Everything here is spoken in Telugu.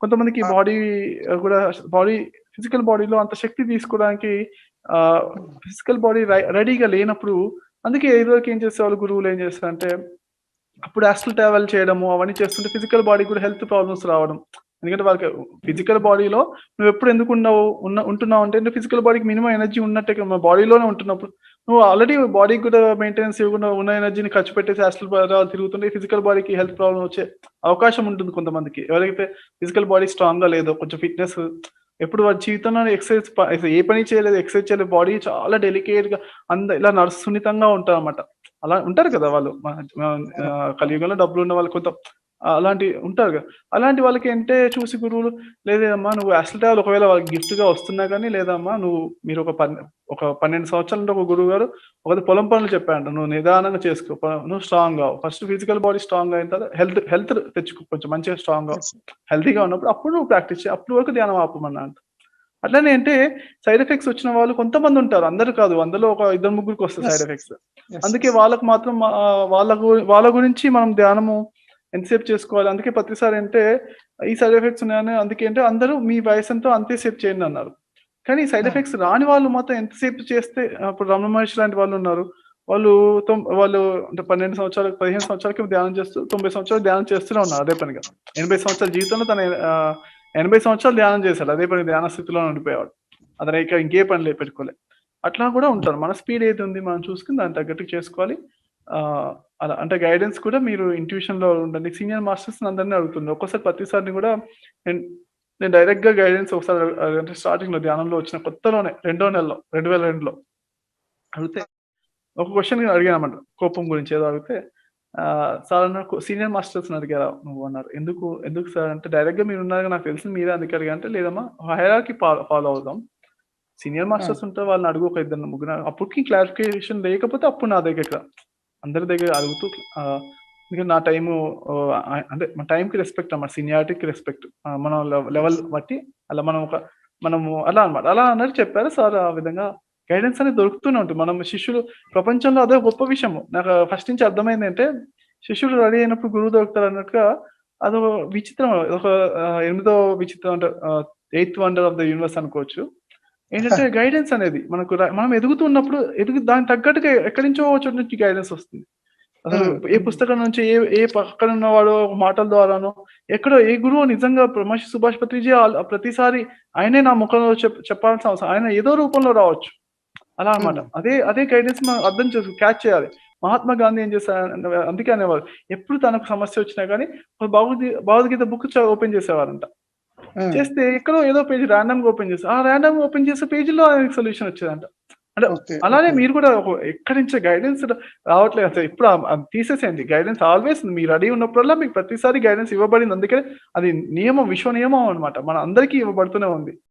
కొంతమందికి ఆ! బాడీ గూడా బాడీ ఫిజికల్ బాడీలో అంత శక్తి తీసుకోవడానికి ఆహ్, హ్మ్. ఫిజికల్ బాడీ రెడీగా లేనప్పుడు అందుకే ఇదివరకు ఏం చేసేవాళ్ళు గురువులు ఏం చేస్తారంటే అప్పుడు ఆస్ట్రల్ ట్రావెల్ చేయడము, అవన్నీ చేస్తుంటే ఫిజికల్ బాడీకి కూడా హెల్త్ ప్రాబ్లమ్స్ రావడం. ఎందుకంటే వాళ్ళకి హ్మ్. ఫిజికల్ బాడీలో నువ్వెప్పుడు ఎందుకున్నావు ఉంటున్నావంటే నువ్వు ఫిజికల్ బాడీకి మినిమమ్ ఎనర్జీ ఉన్నట్టే కదా! మన బాడీలోనే ఉంటున్నప్పుడు, నువ్వు ఆల్రెడీ బాడీకి కూడా మెయింటెనెన్స్ ఇవ్వకుండా ఉన్న ఎనర్జీని ఖర్చు పెట్టేసి ఆస్ట్రల్ తిరుగుతుంటే ఫిజికల్ బాడీకి హెల్త్ ప్రాబ్లమ్ వచ్చే అవకాశం ఉంటుంది కొంతమందికి. ఎవరైతే ఫిజికల్ బాడీ స్ట్రాంగ్‌గా లేదో కొంచెం ఫిట్‌నెస్ ఎప్పుడు వాడి జీవితంలో ఎక్సర్‌సైజ్ అసలు ఏ పని చేయలేదు, ఎక్సర్‌సైజ్ చేయలేదు. బాడీ చాలా డెలికేట్‌గా ఇలా సున్నితంగా ఉంటారన్నమాట. అలా ఉంటారు కదా! వాళ్ళు కలియుగంలో డబ్బులున్న వాళ్ళు కొంత అలాంటి ఉంటారు గదా! అలాంటి వాళ్ళకేంటే చూసి గురువులు లేదమ్మా నువ్వు అసలు ఒకవేళ వాళ్ళకి గిఫ్ట్‌గా వస్తున్నా గాని లేదమ్మా మీరు ఒక 12 సంవత్సరాలుంటే ఒక గురువుగారు ఒకది పొలం పనులు చెప్పారంట. నువ్వు నిదానంగా చేసుకో. నువ్వు స్ట్రాంగ్ గావు. ఫస్ట్ ఫిజికల్ బాడీ స్ట్రాంగ్ అయిన తర్వాత హెల్త్ తెచ్చుకో. కొంచెం మంచిగా స్ట్రాంగ్‌గా యెస్. హెల్తీగా ఉన్నప్పుడు అప్పుడు నువ్వు ప్రాక్టీస్ చెయి. అప్పటి వరకు ధ్యానం ఆపమన్నారంట. అట్లనే అంటే సైడ్ ఎఫెక్ట్స్ వచ్చిన వాళ్ళు కొంతమందుంటారు. అందరూ కాదు. అందులో ఒక ఇద్దరు ముగ్గురికొస్తాయి యెస్. Side effects. యెస్. అందుకే యెస్. వాళ్ళకి మాత్రం వాళ్ళ గురించి మనం ధ్యానము ఎంతసేపు చేసుకోవాలి. అందుకే ప్రతిసారి అంటే ఈ సైడ్ ఎఫెక్ట్స్ ఉన్నాయని అందుకే అంటే అందరూ మీ వయసెంతో అంతే సేపు చేయండన్నారు. కానీ సైడ్ హ్మ్. ఎఫెక్ట్స్ రాని వాళ్ళు మాత్రం ఎంతసేపు చేస్తే ఇప్పుడు రమణ మహర్షి లాంటి వాళ్ళున్నారు. వాళ్ళు వాళ్ళు అంటే 12 సంవత్సరాలు, 15 సంవత్సరాలకి ధ్యానం చేస్తూ 90 సంవత్సరాలు ధ్యానం చేస్తూనే ఉన్నారు అదే పనిగా. 80 సంవత్సరాల జీవితంలో తను 80 సంవత్సరాలు ధ్యానం చేశాడు. అదే పని ధ్యాన స్థితిలోనే ఉండిపోయేవాడు. అతను ఇక ఇంకే పని పెట్టుకోలే. అట్లా కూడా హ్మ్. ఉంటారు. మన స్పీడ్ ఏదుంది మనం చూసుకొని దానికి తగ్గట్టుగా చేసుకోవాలి. ఆహ్, అలా అంటే గైడెన్స్ కూడా మీరు ఇంట్యూషన్‌లో ఉండండి. సీనియర్ మాస్టర్స్‌ని అందరిని అడుగుతుండే. ఒక్కోసారి ప్రతిసారిని కూడా నేను నేను డైరెక్ట్‌గా గైడెన్స్ ఒకసారి అంటే స్టార్టింగ్‌లో ధ్యానంలో వచ్చిన కొత్తలోనే రెండో నెలలో 2002లో అడిగితే ఒక క్వెషన్ అడిగానన్నమాట. కోపం గురించి ఏదో అడిగితే సార్ అన్నారు "సీనియర్ మాస్టర్స్‌ని అడిగారా నువ్వు" అన్నారు. ఎందుకు సార్ అంటే డైరెక్ట్‌గా మీరున్నారుగా నాకు తెలిసింది మీరే అందుకే అడిగా అంటే లేదమ్మా హైరార్కీ ఫాలో అవుదాం. సీనియర్ హ్మ్. మాస్టర్స్ ఉంటారు వాళ్ళని అడుగు ఒక ఇద్దరు ముగ్గురు అప్పటికి క్లారిఫికేషన్ లేకపోతే అప్పుడు నా దగ్గరకి రా. అందరి దగ్గర అడుగుతూ ఎందుకంటే నా టైము అంటే మన టైంకి రెస్పెక్ట్ అన్నమాట. సీనియారిటీకి రెస్పెక్ట్. మన లెవెల్ యెస్. బట్టి అలా మనము అలా అన్నమాట. అలా అన్నట్టు చెప్పారు సార్ ఆ విధంగా గైడెన్స్ అనేది దొరుకుతూనే ఉంటుంది. మనం శిష్యులు ప్రపంచంలో అదే గొప్ప విషయము. నాకు ఫస్ట్ నుంచి అర్థమైందంటే శిష్యుడు రెడీ అయినప్పుడు గురువు దొరుకుతారు అన్నట్టుగా అదో విచిత్రం. ఒక ఎనిమిదో విచిత్రం అంటే eighth wonder of the universe అనుకోవచ్చు. ఏంటంటే గైడెన్స్ అనేది మనం ఎదుగుతున్నప్పుడు దానికి తగ్గట్టుగా ఎక్కడి నుంచో చోటు నుంచి గైడెన్స్ వస్తుంది. అసలు హ్మ్. ఏ హ్మ్. పుస్తకం నుంచి ఏ పక్కనున్నవాడో మాటల ద్వారానో, ఎక్కడో ఏ గురువో నిజంగా మహర్షి సుభాష్ పత్రిజీ ప్రతిసారి ఆయనే నా ముఖంలో చెప్పాల్సిన అవసరం ఆయన ఏదో రూపంలో రావచ్చు. అలా అన్నమాట. హ్మ్. అదే గైడెన్స్ మనం అర్థం క్యాచ్ చేయాలి. మహాత్మా గాంధీ ఏం చేశారు అందుకే అనేవారు. ఎప్పుడు తనకు సమస్య వచ్చినా గాని భగవద్గీత బుక్ ఓపెన్ చేసేవారంట. హ్మ్. చేస్తే ఎక్కడో ఏదో పేజ్ ర్యాండమ్‌గా ఓపెన్ చేసి, ఆ ర్యాండమ్‌గా ఓపెన్ చేసే పేజ్‌లో ఆయనకి సొల్యూషన్ వచ్చేదంట. అంటే ఓకే. అలానే ఓకే. మీరు కూడా ఎక్కడి నుంచో గైడెన్స్ రావట్లేదు అసలు ఎప్పుడు అది తీసేసేయండి. గైడెన్స్ ఆల్‌వేస్ మీరు రెడీ ఉన్నప్పుడల్లా మీకు ప్రతిసారి గైడెన్స్ ఇవ్వబడింది. అందుకే అది విశ్వ నియమం అన్నమాట. మన అందరికీ ఇవ్వబడుతూనే ఉంది.